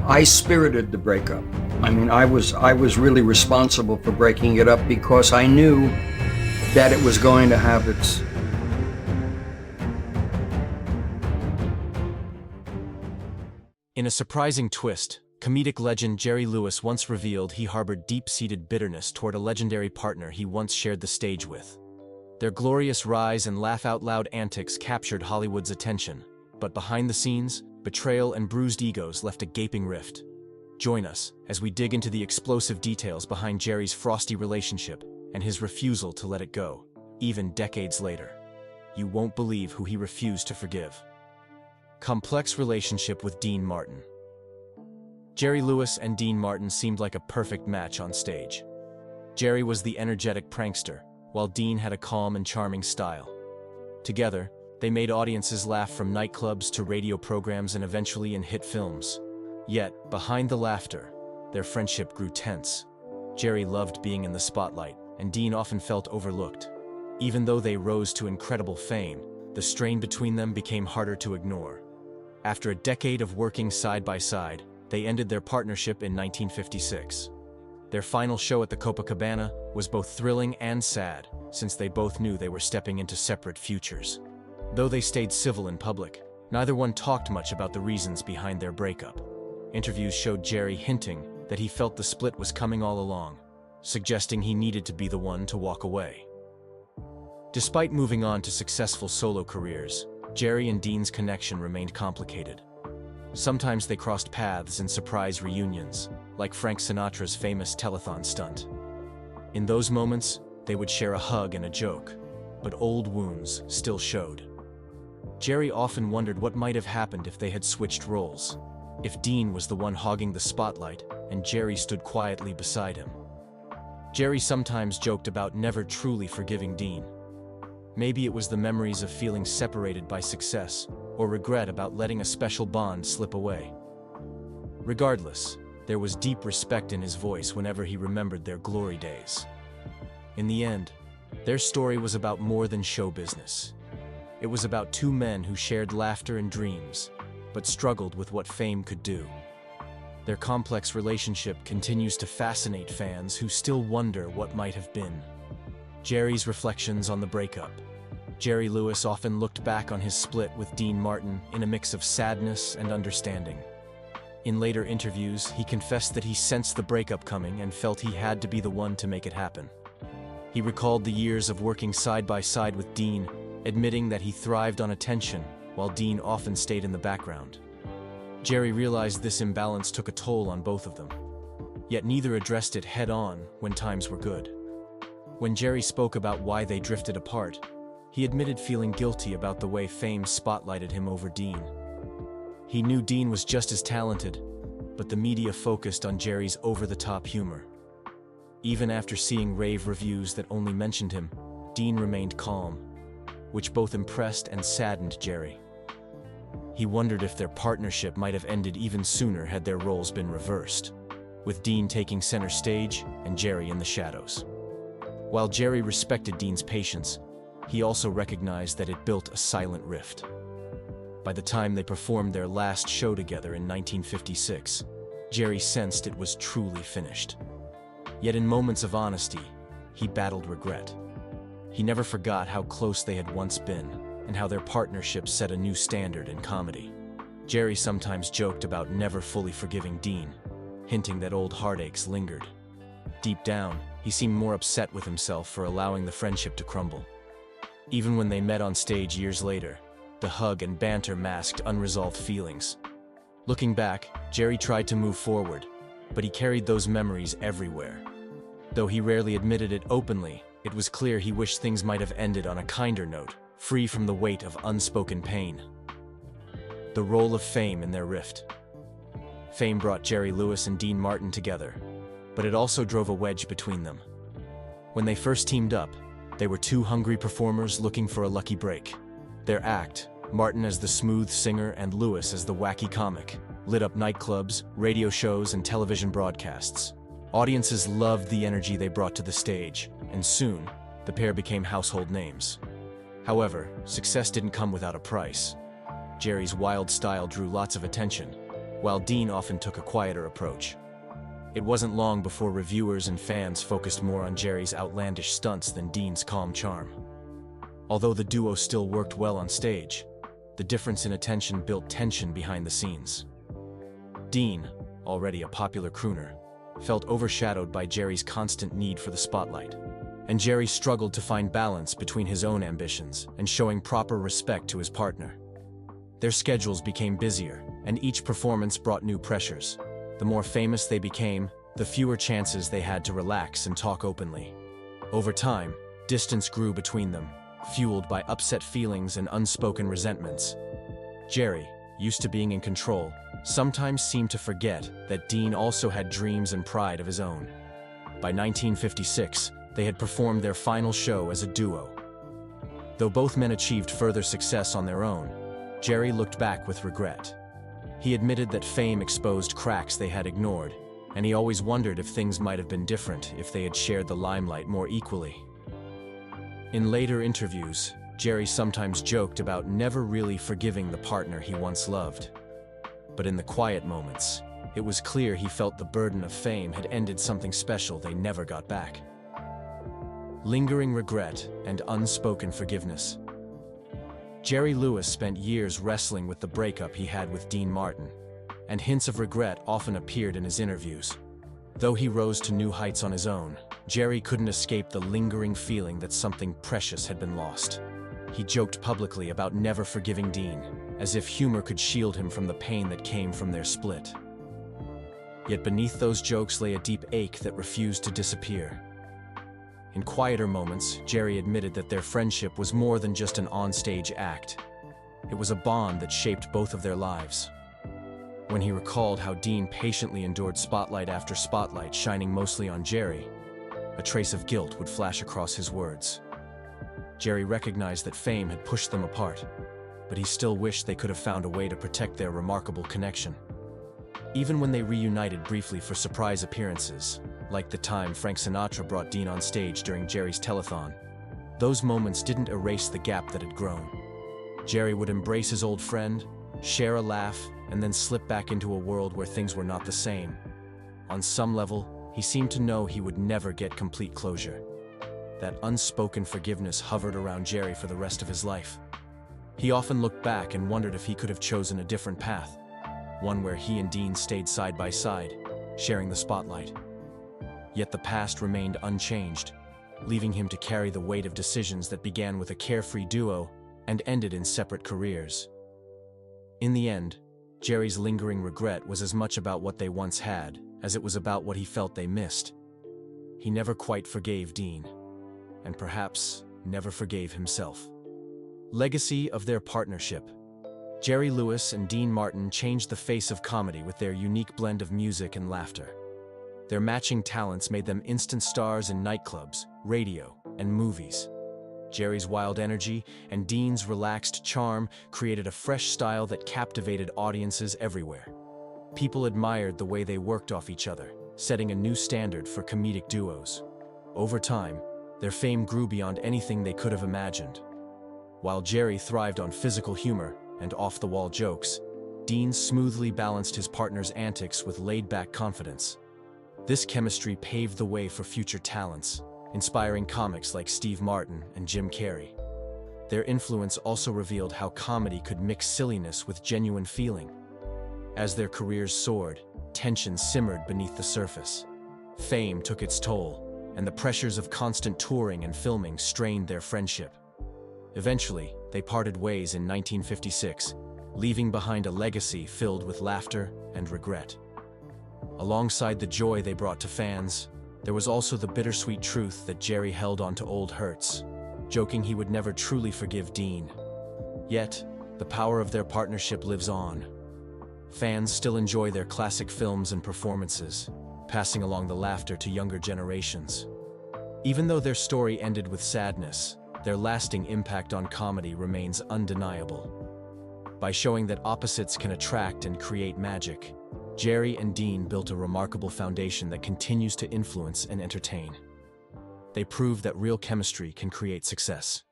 I spirited the breakup. I mean, I was really responsible for breaking it up because I knew that it was going to have its. In a surprising twist, comedic legend Jerry Lewis once revealed he harbored deep-seated bitterness toward a legendary partner he once shared the stage with. Their glorious rise and laugh-out-loud antics captured Hollywood's attention, but behind the scenes, betrayal and bruised egos left a gaping rift. Join us as we dig into the explosive details behind Jerry's frosty relationship and his refusal to let it go, even decades later. You won't believe who he refused to forgive. Complex relationship with Dean Martin. Jerry Lewis and Dean Martin seemed like a perfect match on stage. Jerry was the energetic prankster, while Dean had a calm and charming style. Together, they made audiences laugh from nightclubs to radio programs and eventually in hit films. Yet, behind the laughter, their friendship grew tense. Jerry loved being in the spotlight, and Dean often felt overlooked. Even though they rose to incredible fame, the strain between them became harder to ignore. After a decade of working side by side, they ended their partnership in 1956. Their final show at the Copacabana was both thrilling and sad, since they both knew they were stepping into separate futures. Though they stayed civil in public, neither one talked much about the reasons behind their breakup. Interviews showed Jerry hinting that he felt the split was coming all along, suggesting he needed to be the one to walk away. Despite moving on to successful solo careers, Jerry and Dean's connection remained complicated. Sometimes they crossed paths in surprise reunions, like Frank Sinatra's famous telethon stunt. In those moments, they would share a hug and a joke, but old wounds still showed. Jerry often wondered what might have happened if they had switched roles, if Dean was the one hogging the spotlight and Jerry stood quietly beside him. Jerry sometimes joked about never truly forgiving Dean. Maybe it was the memories of feeling separated by success, or regret about letting a special bond slip away. Regardless, there was deep respect in his voice whenever he remembered their glory days. In the end, their story was about more than show business. It was about two men who shared laughter and dreams, but struggled with what fame could do. Their complex relationship continues to fascinate fans who still wonder what might have been. Jerry's reflections on the breakup. Jerry Lewis often looked back on his split with Dean Martin in a mix of sadness and understanding. In later interviews, he confessed that he sensed the breakup coming and felt he had to be the one to make it happen. He recalled the years of working side by side with Dean, admitting that he thrived on attention, while Dean often stayed in the background. Jerry realized this imbalance took a toll on both of them, yet neither addressed it head-on when times were good. When Jerry spoke about why they drifted apart, he admitted feeling guilty about the way fame spotlighted him over Dean. He knew Dean was just as talented, but the media focused on Jerry's over-the-top humor. Even after seeing rave reviews that only mentioned him, Dean remained calm, which both impressed and saddened Jerry. He wondered if their partnership might have ended even sooner had their roles been reversed, with Dean taking center stage and Jerry in the shadows. While Jerry respected Dean's patience, he also recognized that it built a silent rift. By the time they performed their last show together in 1956, Jerry sensed it was truly finished. Yet in moments of honesty, he battled regret. He never forgot how close they had once been, and how their partnership set a new standard in comedy. Jerry sometimes joked about never fully forgiving Dean, hinting that old heartaches lingered. Deep down, he seemed more upset with himself for allowing the friendship to crumble. Even when they met on stage years later, the hug and banter masked unresolved feelings. Looking back, Jerry tried to move forward, but he carried those memories everywhere. Though he rarely admitted it openly, it was clear he wished things might have ended on a kinder note, free from the weight of unspoken pain. The role of fame in their rift. Fame brought Jerry Lewis and Dean Martin together, but it also drove a wedge between them. When they first teamed up, they were two hungry performers looking for a lucky break. Their act, Martin as the smooth singer and Lewis as the wacky comic, lit up nightclubs, radio shows, and television broadcasts. Audiences loved the energy they brought to the stage, and soon, the pair became household names. However, success didn't come without a price. Jerry's wild style drew lots of attention, while Dean often took a quieter approach. It wasn't long before reviewers and fans focused more on Jerry's outlandish stunts than Dean's calm charm. Although the duo still worked well on stage, the difference in attention built tension behind the scenes. Dean, already a popular crooner, felt overshadowed by Jerry's constant need for the spotlight, and Jerry struggled to find balance between his own ambitions and showing proper respect to his partner. Their schedules became busier, and each performance brought new pressures. The more famous they became, the fewer chances they had to relax and talk openly. Over time, distance grew between them, fueled by upset feelings and unspoken resentments. Jerry, used to being in control, sometimes seemed to forget that Dean also had dreams and pride of his own. By 1956, they had performed their final show as a duo. Though both men achieved further success on their own, Jerry looked back with regret. He admitted that fame exposed cracks they had ignored, and he always wondered if things might have been different if they had shared the limelight more equally. In later interviews, Jerry sometimes joked about never really forgiving the partner he once loved. But in the quiet moments, it was clear he felt the burden of fame had ended something special they never got back. Lingering regret and unspoken forgiveness. Jerry Lewis spent years wrestling with the breakup he had with Dean Martin, and hints of regret often appeared in his interviews. Though he rose to new heights on his own, Jerry couldn't escape the lingering feeling that something precious had been lost. He joked publicly about never forgiving Dean, as if humor could shield him from the pain that came from their split. Yet beneath those jokes lay a deep ache that refused to disappear. In quieter moments, Jerry admitted that their friendship was more than just an onstage act. It was a bond that shaped both of their lives. When he recalled how Dean patiently endured spotlight after spotlight shining mostly on Jerry, a trace of guilt would flash across his words. Jerry recognized that fame had pushed them apart, but he still wished they could have found a way to protect their remarkable connection. Even when they reunited briefly for surprise appearances, like the time Frank Sinatra brought Dean on stage during Jerry's telethon, those moments didn't erase the gap that had grown. Jerry would embrace his old friend, share a laugh, and then slip back into a world where things were not the same. On some level, he seemed to know he would never get complete closure. That unspoken forgiveness hovered around Jerry for the rest of his life. He often looked back and wondered if he could have chosen a different path, one where he and Dean stayed side by side, sharing the spotlight. Yet the past remained unchanged, leaving him to carry the weight of decisions that began with a carefree duo and ended in separate careers. In the end, Jerry's lingering regret was as much about what they once had as it was about what he felt they missed. He never quite forgave Dean, and perhaps never forgave himself. Legacy of their partnership. Jerry Lewis and Dean Martin changed the face of comedy with their unique blend of music and laughter. Their matching talents made them instant stars in nightclubs, radio, and movies. Jerry's wild energy and Dean's relaxed charm created a fresh style that captivated audiences everywhere. People admired the way they worked off each other, setting a new standard for comedic duos. Over time, their fame grew beyond anything they could have imagined. While Jerry thrived on physical humor and off-the-wall jokes, Dean smoothly balanced his partner's antics with laid-back confidence. This chemistry paved the way for future talents, inspiring comics like Steve Martin and Jim Carrey. Their influence also revealed how comedy could mix silliness with genuine feeling. As their careers soared, tension simmered beneath the surface. Fame took its toll, and the pressures of constant touring and filming strained their friendship. Eventually, they parted ways in 1956, leaving behind a legacy filled with laughter and regret. Alongside the joy they brought to fans, there was also the bittersweet truth that Jerry held onto old hurts, joking he would never truly forgive Dean. Yet, the power of their partnership lives on. Fans still enjoy their classic films and performances, passing along the laughter to younger generations. Even though their story ended with sadness, their lasting impact on comedy remains undeniable. By showing that opposites can attract and create magic, Jerry and Dean built a remarkable foundation that continues to influence and entertain. They proved that real chemistry can create success.